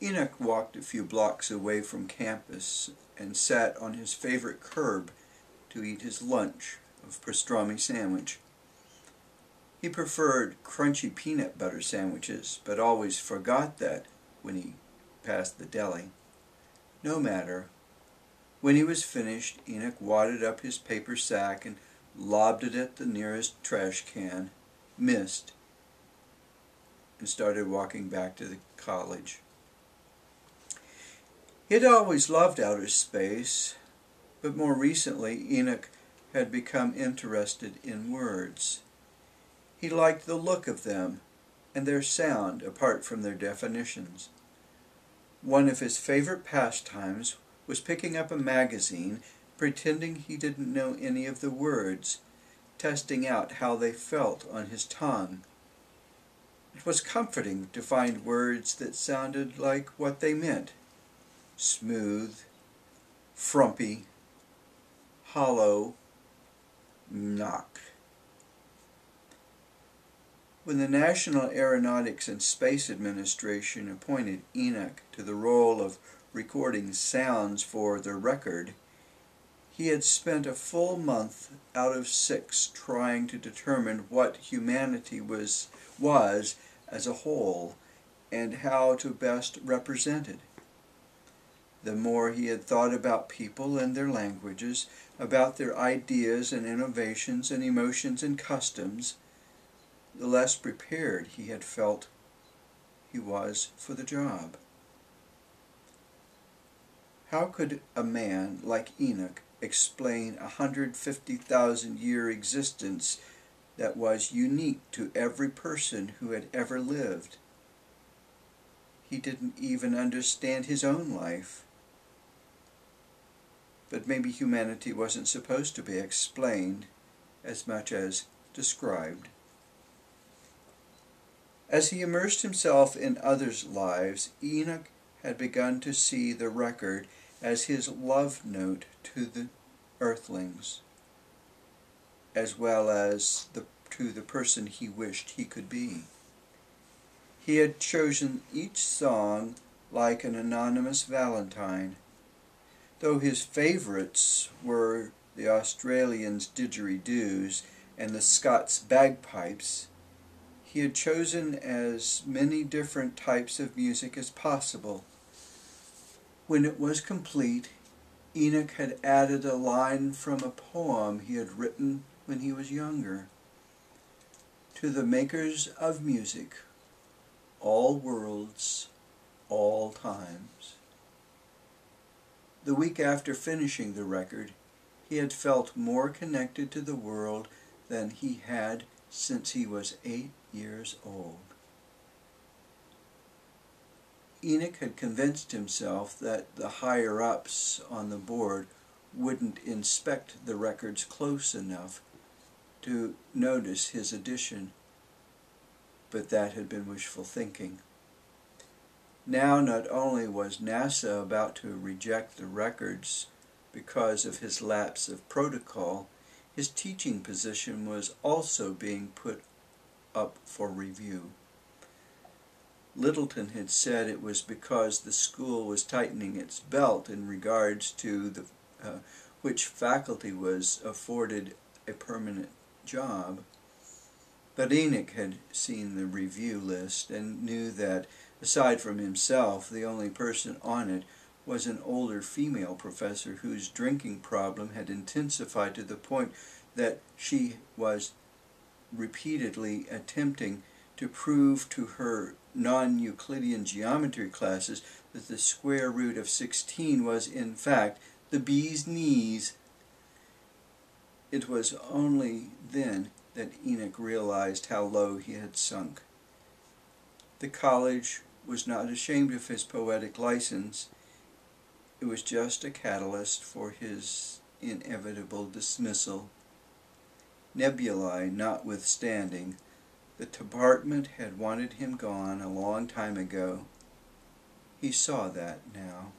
Enoch walked a few blocks away from campus and sat on his favorite curb to eat his lunch of pastrami sandwich. He preferred crunchy peanut butter sandwiches, but always forgot that when he passed the deli. No matter. When he was finished, Enoch wadded up his paper sack and lobbed it at the nearest trash can, missed, and started walking back to the college. He had always loved outer space, but more recently Enoch had become interested in words. He liked the look of them and their sound apart from their definitions. One of his favorite pastimes was picking up a magazine, pretending he didn't know any of the words, testing out how they felt on his tongue. It was comforting to find words that sounded like what they meant: smooth, frumpy, hollow, knock. When the National Aeronautics and Space Administration appointed Enoch to the role of recording sounds for the record, he had spent a full month out of 6 trying to determine what humanity was as a whole and how to best represent it. The more he had thought about people and their languages, about their ideas and innovations and emotions and customs, the less prepared he had felt he was for the job. How could a man like Enoch explain a 150,000-year existence that was unique to every person who had ever lived? He didn't even understand his own life. But maybe humanity wasn't supposed to be explained as much as described. As he immersed himself in others' lives, Enoch had begun to see the record as his love note to the earthlings, as well as to the person he wished he could be. He had chosen each song like an anonymous Valentine. Though his favorites were the Australians' didgeridoos and the Scots' bagpipes, he had chosen as many different types of music as possible. When it was complete, Enoch had added a line from a poem he had written when he was younger. To the makers of music, all worlds, all times. The week after finishing the record, he had felt more connected to the world than he had since he was 8 years old. Enoch had convinced himself that the higher-ups on the board wouldn't inspect the records close enough to notice his addition, but that had been wishful thinking. Now not only was NASA about to reject the records because of his lapse of protocol, his teaching position was also being put up for review. Littleton had said it was because the school was tightening its belt in regards to which faculty was afforded a permanent job. But Enoch had seen the review list and knew that, aside from himself, the only person on it was an older female professor whose drinking problem had intensified to the point that she was repeatedly attempting to prove to her non-Euclidean geometry classes that the square root of 16 was in fact the bee's knees. It was only then that Enoch realized how low he had sunk. The college was not ashamed of his poetic license. It was just a catalyst for his inevitable dismissal. Nebulae notwithstanding, the department had wanted him gone a long time ago. He saw that now.